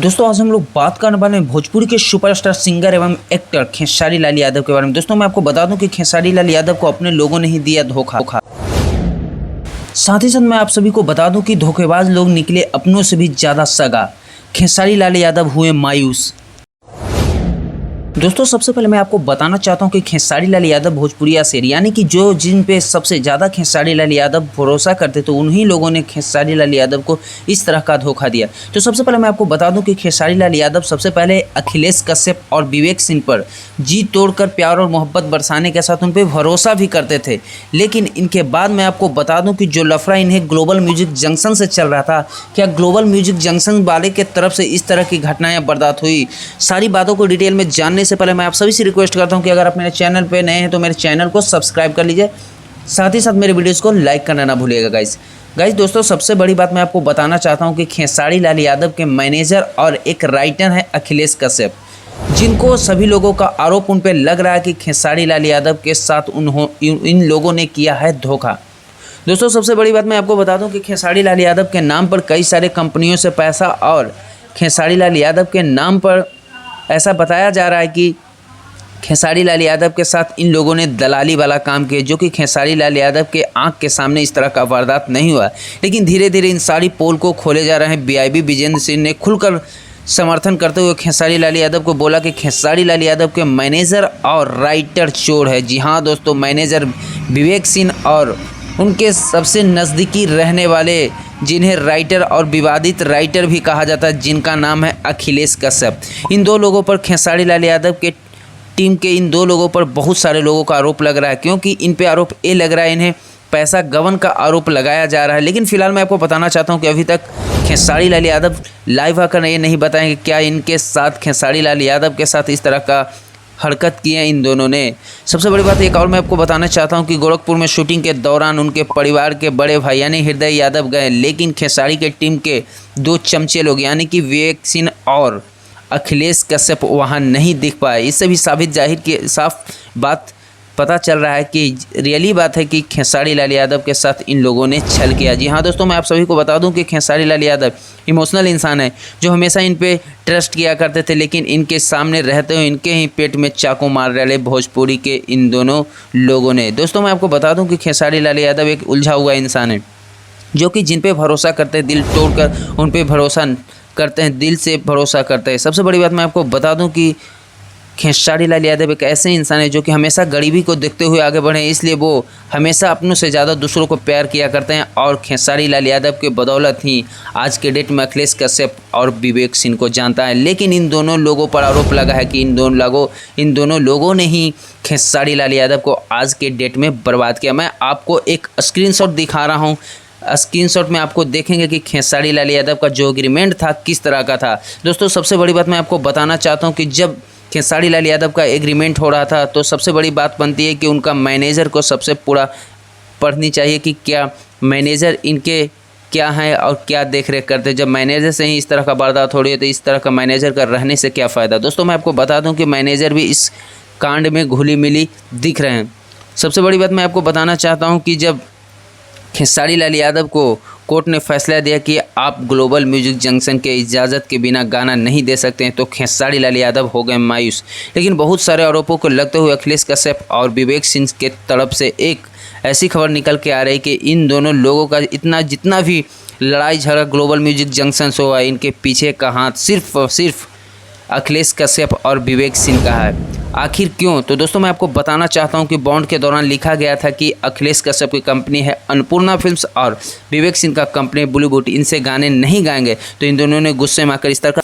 दोस्तों आज हम लोग बात करने वाले हैं भोजपुरी के सुपरस्टार सिंगर एवं एक्टर खेसारी लाल यादव के बारे में। दोस्तों मैं आपको बता दूं कि खेसारी लाल यादव को अपने लोगों ने ही दिया धोखा। साथ ही साथ मैं आप सभी को बता दूं कि धोखेबाज लोग निकले अपनों से भी ज़्यादा सगा। खेसारी लाल यादव हुए मायूस। दोस्तों सबसे पहले मैं आपको बताना चाहता हूं कि खेसारी लाल यादव भोजपुरिया शेर यानी कि जो जिन पे सबसे ज़्यादा खेसारी लाल यादव भरोसा करते तो उन्हीं लोगों ने खेसारी लाल यादव को इस तरह का धोखा दिया। तो सबसे पहले मैं आपको बता दूं कि खेसारी लाल यादव सबसे पहले अखिलेश कश्यप और विवेक सिंह पर जी तोड़कर प्यार और मोहब्बत बरसाने के साथ उन पर भरोसा भी करते थे। लेकिन इनके बाद मैं आपको बता दूँ कि जो लफड़ा इन्हें ग्लोबल म्यूजिक जंक्शन से चल रहा था, क्या ग्लोबल म्यूजिक जंक्शन वाले के तरफ से इस तरह की घटनाएँ बर्दाश्त हुई। सारी बातों को डिटेल में जानने से पहले मैं आप सभी से रिक्वेस्ट करता हूं कि अगर आप मेरे चैनल पे नए हैं तो मेरे चैनल को सब्सक्राइब कर लीजिए, साथ ही साथ मेरे वीडियोस को लाइक करना ना भूलिएगा गाइस। दोस्तों सबसे बड़ी बात मैं आपको बताना चाहता हूं कि खेसारी लाल यादव के मैनेजर और एक राइटर हैं अखिलेश कश्यप, जिनको सभी लोगों का आरोप उन पर लग रहा है कि खेसारी लाल यादव के साथ इन लोगों ने किया है धोखा। दोस्तों सबसे बड़ी बात मैं आपको बता दूं कि खेसारी लाल यादव के नाम पर कई सारे कंपनियों से पैसा और खेसारी लाल यादव के नाम पर ऐसा बताया जा रहा है कि खेसारी लाल यादव के साथ इन लोगों ने दलाली वाला काम किया, जो कि खेसारी लाल यादव के आंख के सामने इस तरह का वारदात नहीं हुआ। लेकिन धीरे धीरे इन सारी पोल को खोले जा रहे हैं। बीआईबी विजेंद्र सिंह ने खुलकर समर्थन करते हुए खेसारी लाल यादव को बोला कि खेसारी लाल यादव के मैनेजर और राइटर चोर है। जी हाँ दोस्तों, मैनेजर विवेक सिंह और उनके सबसे नज़दीकी रहने वाले जिन्हें राइटर और विवादित राइटर भी कहा जाता है, जिनका नाम है अखिलेश कश्यप, इन दो लोगों पर खेसारी लाल यादव के टीम के इन दो लोगों पर बहुत सारे लोगों का आरोप लग रहा है, क्योंकि इन पे आरोप ये लग रहा है इन्हें पैसा गबन का आरोप लगाया जा रहा है। लेकिन फिलहाल मैं आपको बताना चाहता हूं कि अभी तक खेसारी लाल यादव लाइव आकर ये नहीं बताएंगे क्या इनके साथ खेसारी लाल यादव के साथ इस तरह का हरकत की है इन दोनों ने। सबसे बड़ी बात एक और मैं आपको बताना चाहता हूं कि गोरखपुर में शूटिंग के दौरान उनके परिवार के बड़े भाई यानी हृदय यादव गए, लेकिन खेसारी के टीम के दो चमचे लोग यानी कि विवेक सिंह और अखिलेश कश्यप वहां नहीं दिख पाए। इससे भी साफ बात पता चल रहा है कि रियली बात है कि खेसारी लाल यादव के साथ इन लोगों ने छल किया। जी हाँ दोस्तों, मैं आप सभी को बता दूं कि खेसारी लाल यादव इमोशनल इंसान है, जो हमेशा इन पे ट्रस्ट किया करते थे, लेकिन इनके सामने रहते हुए इनके ही पेट में चाकू मार रहे भोजपुरी के इन दोनों लोगों ने। दोस्तों मैं आपको बता दूं कि खेसारी लाल यादव एक उलझा हुआ इंसान है, जो कि जिन पे भरोसा करते हैं दिल तोड़कर उन पे भरोसा करते हैं, दिल से भरोसा करते हैं। सबसे बड़ी बात मैं आपको बता दूं कि खेसारी लाल यादव एक ऐसे इंसान है जो कि हमेशा गरीबी को देखते हुए आगे बढ़े, इसलिए वो हमेशा अपनों से ज़्यादा दूसरों को प्यार किया करते हैं। और खेसारी लाल यादव के बदौलत ही आज के डेट में अखिलेश कश्यप और विवेक सिंह को जानता है। लेकिन इन दोनों लोगों पर आरोप लगा है कि इन दोनों लोगों ने ही खेसारी लाल यादव को आज के डेट में बर्बाद किया। मैं आपको एक स्क्रीनशॉट दिखा रहा हूँ। स्क्रीनशॉट में आपको देखेंगे कि खेसारी लाल यादव का जो एग्रीमेंट था किस तरह का था। दोस्तों सबसे बड़ी बात मैं आपको बताना चाहता हूं कि जब खेसारी लाल यादव का एग्रीमेंट हो रहा था तो सबसे बड़ी बात बनती है कि उनका मैनेजर को सबसे पूरा पढ़नी चाहिए कि क्या मैनेजर इनके क्या हैं और क्या देख रेख करते हैं। जब मैनेजर से ही इस तरह का वारदात हो रही है तो इस तरह का मैनेजर का रहने से क्या फ़ायदा। दोस्तों मैं आपको बता दूँ कि मैनेजर भी इस कांड में घुली मिली दिख रहे हैं। सबसे बड़ी बात मैं आपको बताना चाहता हूँ कि जब खेसारी लाल यादव को कोर्ट ने फैसला दिया कि आप ग्लोबल म्यूजिक जंक्शन के इजाज़त के बिना गाना नहीं दे सकते हैं, तो खेसारी लाल यादव हो गए मायूस। लेकिन बहुत सारे आरोपों को लगते हुए अखिलेश कश्यप और विवेक सिंह के तरफ से एक ऐसी खबर निकल के आ रही कि इन दोनों लोगों का जितना भी लड़ाई झगड़ा ग्लोबल म्यूजिक जंक्शन से हुआ, इनके पीछे का हाथ सिर्फ और सिर्फ अखिलेश कश्यप और विवेक सिंह का है। आखिर क्यों? तो दोस्तों मैं आपको बताना चाहता हूं कि बॉन्ड के दौरान लिखा गया था कि अखिलेश कश्यप की कंपनी है अन्नपूर्णा फिल्म्स और विवेक सिंह का कंपनी बॉलीवुड, इनसे गाने नहीं गाएंगे। तो इन दोनों ने गुस्से में आकर इस तरह